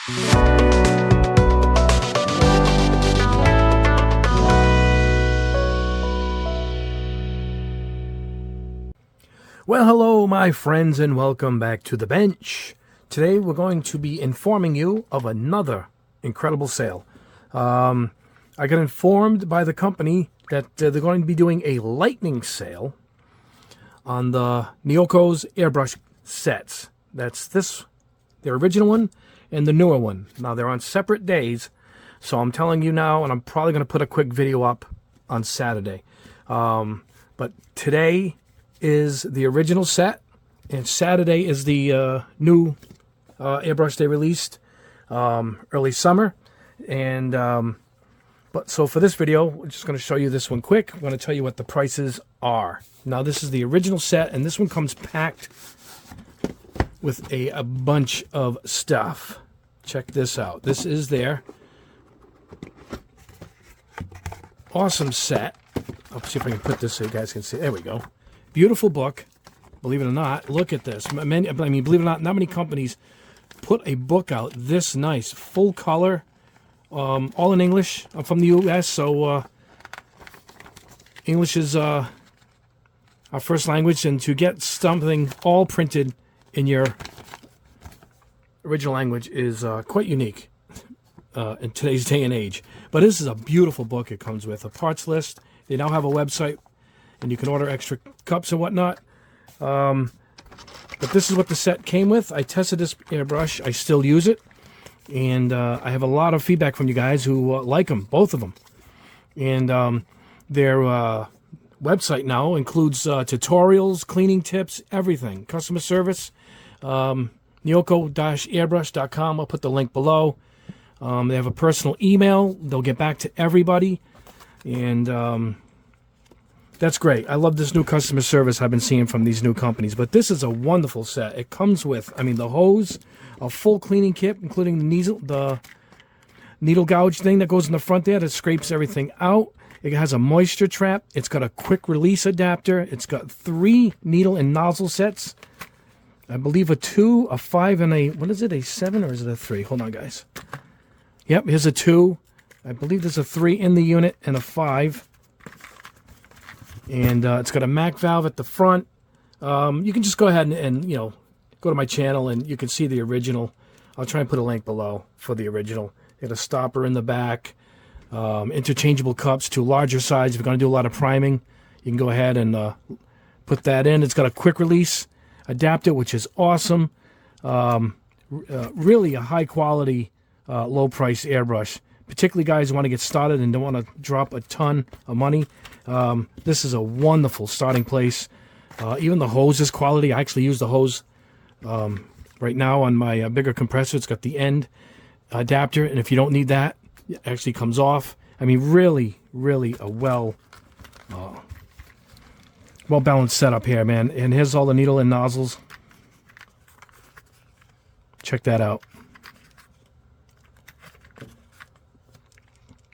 Well, hello, my friends, and welcome back to the bench. Today, we're going to be informing you of another incredible sale. I got informed by the company that they're going to be doing a lightning sale on the Neoeco's Airbrush sets. That's their original one, and the newer one. Now, they're on separate days, so I'm telling you now, and I'm probably going to put a quick video up on Saturday. But today is the original set, and Saturday is the new airbrush they released early summer. And so for this video, we're just going to show you this one quick. I'm going to tell you what the prices are. Now, this is the original set, and this one comes packed with a bunch of stuff. Check this out. This is their awesome set. I'll see if I can put this so you guys can see. There we go. Beautiful book, believe it or not. Look at this. I mean, believe it or not many companies put a book out this nice, full color, all in English. I'm from the U.S., so English is our first language, and to get something all printed in your original language is quite unique in today's day and age. But this is a beautiful book. It comes with a parts list. They now have a website, and you can order extra cups and whatnot. But this is what the set came with. I tested this airbrush. I still use it. And I have a lot of feedback from you guys who like them, both of them. And their website now includes tutorials, cleaning tips, everything. Customer service, Neoeco-Airbrush.com. I'll put the link below. They have a personal email. They'll get back to everybody. And that's great. I love this new customer service I've been seeing from these new companies. But this is a wonderful set. It comes with, the hose, a full cleaning kit, including the needle gouge thing that goes in the front there that scrapes everything out. It has a moisture trap. It's got a quick release adapter. It's got 3 needle and nozzle sets. I believe a 2, a 5, and a, what is it, a 7 or is it a 3? Hold on, guys. Yep, here's a 2. I believe there's a 3 in the unit and a 5. And it's got a Mac valve at the front. You can just go ahead and go to my channel and you can see the original. I'll try and put a link below for the original. Got a stopper in the back. Interchangeable cups to larger size. If you're going to do a lot of priming, you can go ahead and put that in. It's got a quick release adapter, which is awesome. Really a high quality, low price airbrush. Particularly guys who want to get started and don't want to drop a ton of money. This is a wonderful starting place. Even the hose is quality. I actually use the hose right now on my bigger compressor. It's got the end adapter, and if you don't need that, it actually comes off. Really, really a well-balanced setup here, man. And here's all the needle and nozzles. Check that out.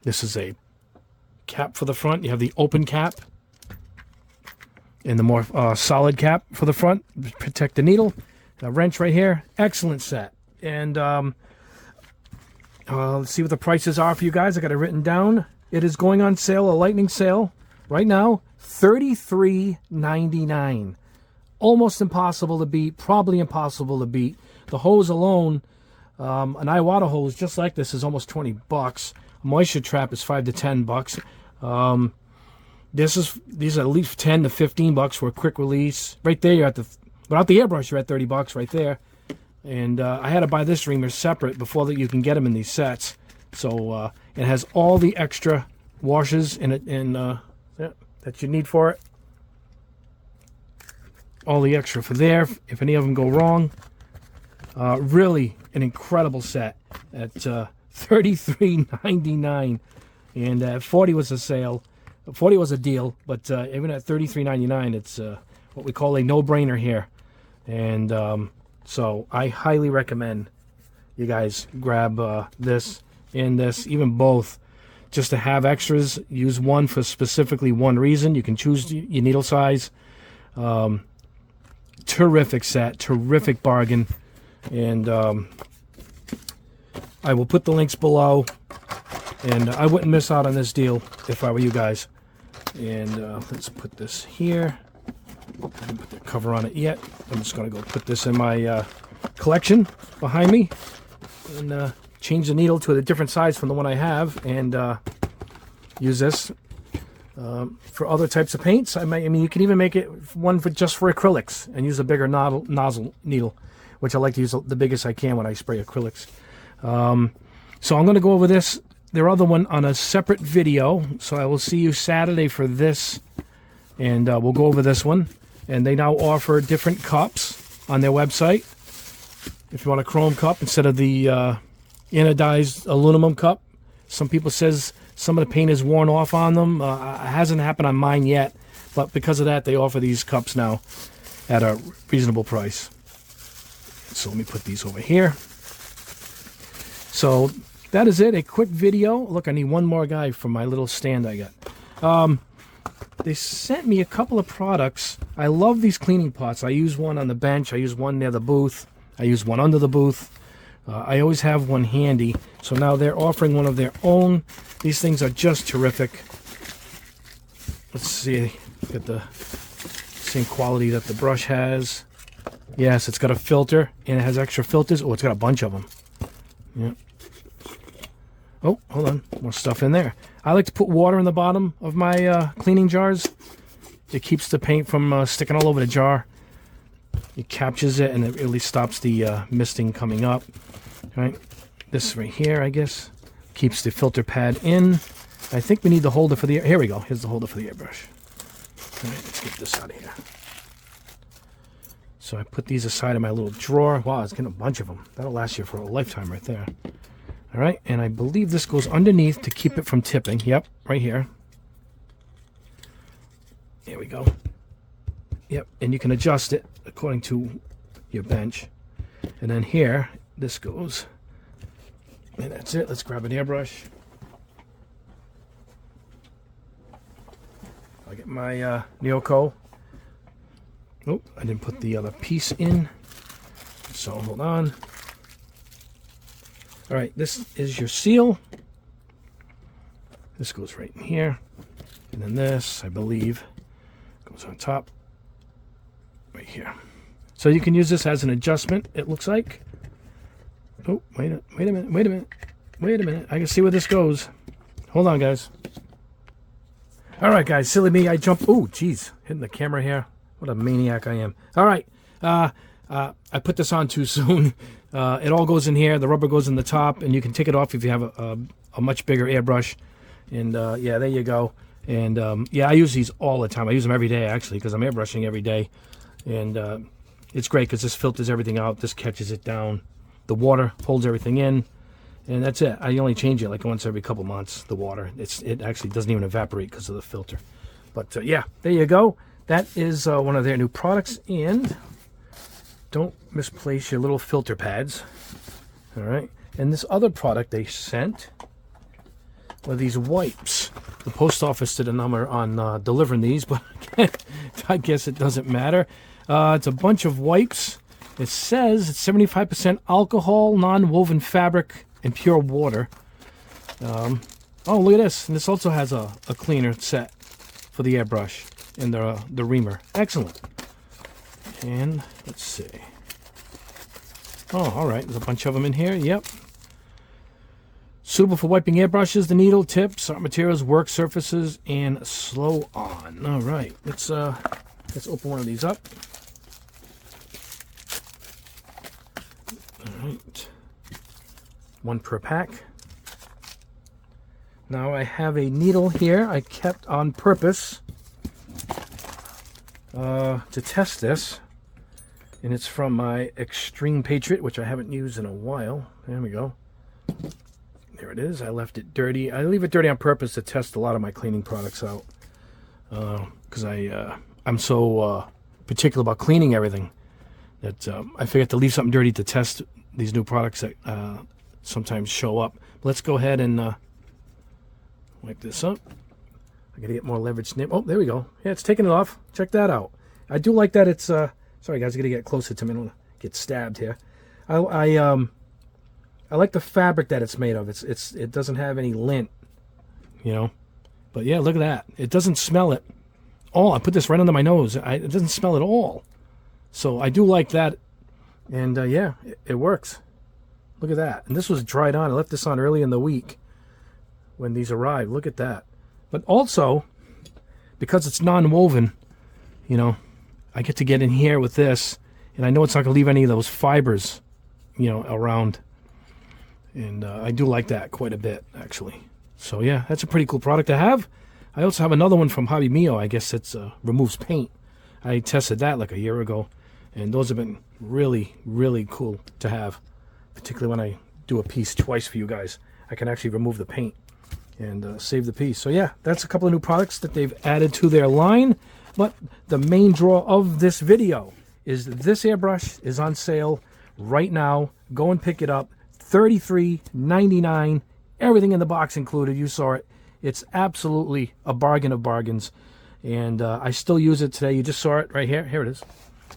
This is a cap for the front. You have the open cap and the more solid cap for the front. Protect the needle. A wrench right here. Excellent set. And let's see what the prices are for you guys. I got it written down. It is going on sale, a lightning sale, right now, $33.99. Almost impossible to beat. Probably impossible to beat. The hose alone, an Iwata hose just like this is almost $20. Moisture trap is $5 to $10. These are at least $10 to $15 for a quick release. Right there, you're at without the airbrush, you're at $30 right there. And I had to buy this reamer separate before that you can get them in these sets. So it has all the extra washers in it that you need for it. All the extra for there if any of them go wrong. Really an incredible set at $33.99, and 40 was a sale. 40 was a deal, but even at $33.99, it's what we call a no-brainer here. And so I highly recommend you guys grab this and this, even both, just to have extras. Use one for specifically one reason. You can choose your needle size. Terrific set, terrific bargain, and I will put the links below, and I wouldn't miss out on this deal if I were you guys. And let's put this here. I haven't put the cover on it yet. I'm just going to go put this in my collection behind me, and change the needle to a different size from the one I have, and use this for other types of paints. I mean, you can even make it one for just for acrylics and use a bigger nozzle needle, which I like to use the biggest I can when I spray acrylics. So I'm going to go over their other one on a separate video. So I will see you Saturday for this, and we'll go over this one. And they now offer different cups on their website. If you want a chrome cup instead of the anodized aluminum cup. Some people says some of the paint is worn off on them. It hasn't happened on mine yet, but because of that, they offer these cups now at a reasonable price. So let me put these over here. So that is it, a quick video. Look, I need one more guy for my little stand I got. They sent me a couple of products. I love these cleaning pots. I use one on the bench. I use one near the booth. I use one under the booth. I always have one handy. So now they're offering one of their own. These things are just terrific. Let's see. Got the same quality that the brush has. Yes, it's got a filter, and it has extra filters. Oh, it's got a bunch of them. Yeah. Oh, hold on. More stuff in there. I like to put water in the bottom of my cleaning jars. It keeps the paint from sticking all over the jar. It captures it, and it really stops the misting coming up. Right, this right here, I guess, keeps the filter pad in. I think we need the holder for the, here we go. Here's the holder for the airbrush. All right, let's get this out of here. So I put these aside in my little drawer. Wow, it's getting a bunch of them. That'll last you for a lifetime right there. All right, and I believe this goes underneath to keep it from tipping. Yep, right here. There we go. Yep, and you can adjust it according to your bench. And then here, this goes. And that's it. Let's grab an airbrush. I'll get my Neoeco. Oh, I didn't put the other piece in. So hold on. All right, this is your seal. This goes right in here. And then this, I believe, goes on top. Right here. So you can use this as an adjustment, it looks like. Oh, wait a minute. I can see where this goes. Hold on, guys. All right, guys, silly me. I jumped. Oh, geez, hitting the camera here. What a maniac I am. All right. I put this on too soon. It all goes in here. The rubber goes in the top, and you can take it off if you have a much bigger airbrush. And, yeah, there you go. And, yeah, I use these all the time. I use them every day, actually, because I'm airbrushing every day. And it's great because this filters everything out. This catches it down. The water holds everything in. And that's it. I only change it like once every couple months, the water. It actually doesn't even evaporate because of the filter. But, yeah, there you go. That is one of their new products. And don't misplace your little filter pads. All right. And this other product they sent were these wipes. The post office did a number on delivering these, but I guess it doesn't matter. It's a bunch of wipes. It says it's 75% alcohol, non-woven fabric, and pure water. Oh, look at this. And this also has a cleaner set for the airbrush and the reamer. Excellent. And let's see. Oh, all right. There's a bunch of them in here. Yep. Suitable for wiping airbrushes, the needle, tips, art materials, work surfaces, and slow on. All right. Let's open one of these up. All right. One per pack. Now I have a needle here I kept on purpose to test this. And it's from my Extreme Patriot, which I haven't used in a while. There we go. There it is. I left it dirty. I leave it dirty on purpose to test a lot of my cleaning products out. Because I'm so particular about cleaning everything that I figured to leave something dirty to test these new products that sometimes show up. Let's go ahead and wipe this up. I gotta get more leverage snip. Oh, there we go. Yeah, it's taking it off. Check that out. I do like that it's sorry guys, I gotta get closer to me. I don't want to get stabbed here. I I like the fabric that it's made of. It doesn't have any lint, you know. But yeah, look at that. It doesn't smell it. Oh, I put this right under my nose. It doesn't smell at all. So I do like that. And yeah, it works. Look at that. And this was dried on. I left this on early in the week when these arrived. Look at that. But also, because it's non-woven, you know, I get to get in here with this. And I know it's not going to leave any of those fibers, you know, around. And I do like that quite a bit, actually. So yeah, that's a pretty cool product to have. I also have another one from Hobby Mio. I guess it's removes paint. I tested that like a year ago. And those have been really, really cool to have. Particularly when I do a piece twice for you guys. I can actually remove the paint and save the piece. So yeah, that's a couple of new products that they've added to their line. But the main draw of this video is this airbrush is on sale right now. Go and pick it up. $33.99. Everything in the box included. You saw it. It's absolutely a bargain of bargains. And I still use it today. You just saw it right here. Here it is.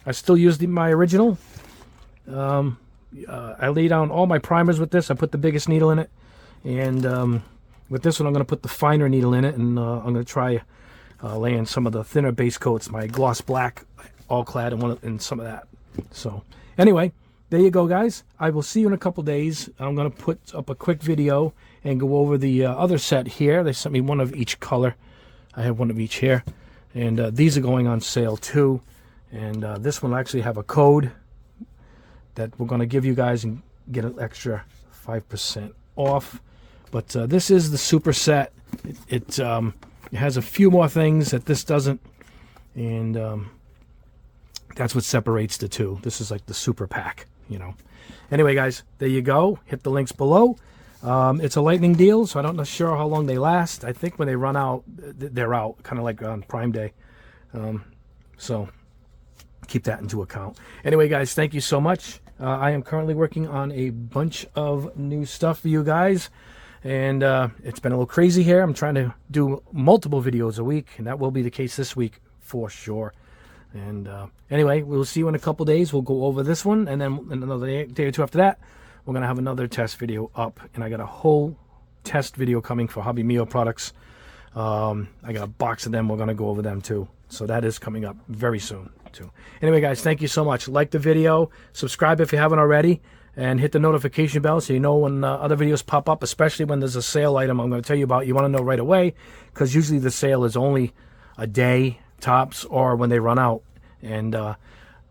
I still use my original. I lay down all my primers with this. I put the biggest needle in it. And with this one, I'm going to put the finer needle in it. And I'm going to try laying some of the thinner base coats, my gloss black, all clad, and some of that. So anyway, there you go, guys. I will see you in a couple days. I'm going to put up a quick video and go over the other set here. They sent me one of each color. I have one of each here. And these are going on sale too. And this one will actually have a code that we're going to give you guys and get an extra 5% off. But this is the super set. It has a few more things that this doesn't. And that's what separates the two. This is like the super pack, you know. Anyway, guys, there you go. Hit the links below. It's a lightning deal, so I don't know sure how long they last. I think when they run out, they're out, kind of like on Prime Day. So keep that into account. Anyway, guys, thank you so much. I am currently working on a bunch of new stuff for you guys. And it's been a little crazy here. I'm trying to do multiple videos a week, and that will be the case this week for sure. And anyway, we'll see you in a couple days. We'll go over this one, and then another day or two after that, we're going to have another test video up. And I got a whole test video coming for Hobby Mio products. I got a box of them. We're going to go over them too. So that is coming up very soon too. Anyway, guys, thank you so much. Like the video, subscribe if you haven't already, and hit the notification bell so you know when other videos pop up, especially when there's a sale item I'm going to tell you about. You want to know right away, because usually the sale is only a day tops or when they run out. And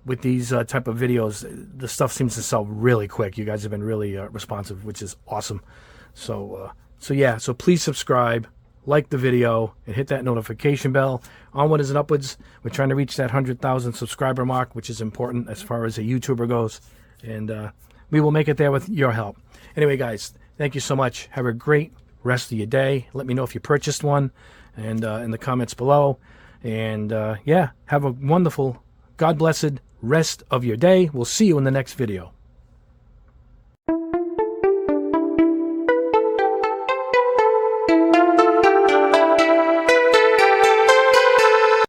with these type of videos, the stuff seems to sell really quick. You guys have been really responsive, which is awesome. So yeah, so please subscribe, like the video, and hit that notification bell. Onwards and upwards. We're trying to reach that 100,000 subscriber mark, which is important as far as a YouTuber goes. And we will make it there with your help. Anyway, guys, thank you so much. Have a great rest of your day. Let me know if you purchased one, and in the comments below. And yeah, have a wonderful, God-blessed rest of your day. We'll see you in the next video.